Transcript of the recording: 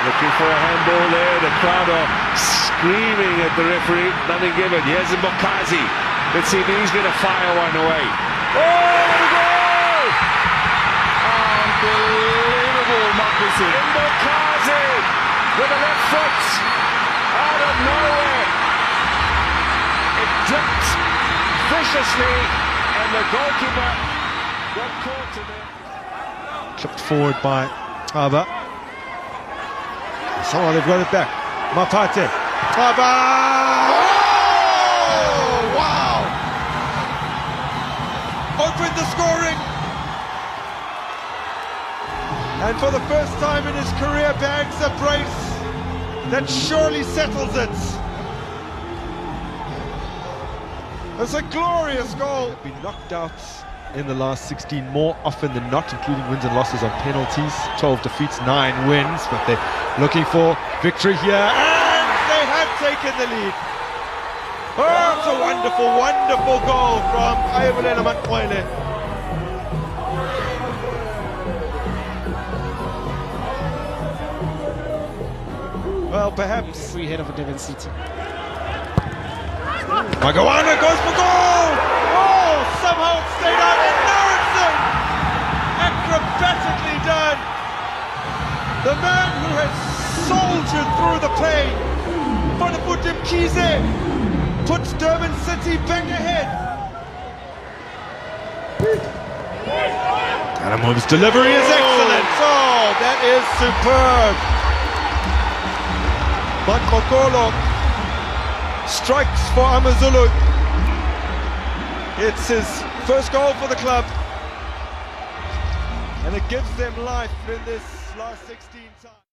Looking for a handball there. The crowd are screaming at the referee. Nothing given. Here's Mbokazi. Let's see if he's going to fire one away. Oh, goal! Unbelievable, Mbokazi. Mbokazi with a left foot out of nowhere. It dripped viciously, and the goalkeeper got caught in it. Clipped forward by Aba. Somehow they've got it back. Mapate. Aba! Oh, wow! Opened the scoring. And for the first time in his career, bags a brace that surely settles it. It's a glorious goal. Been knocked out in the last 16 more often than not, including wins and losses on penalties. 12 defeats, 9 wins, but they're looking for victory here, and they have taken the lead. Oh, it's a wonderful, wonderful goal from Ngaphambili. Well, perhaps free head of a Devon City. Magawana goes for goal! Oh, somehow it stayed out, and Norrickson! Acrobatically done! The man who has soldiered through the pain, Bonafutim Kize, puts Durban City back ahead. Ikhangemuva's delivery is excellent. Oh, that is superb. Makokolo strikes for Amazulu. It's his first goal for the club, and it gives them life in this last 16 times.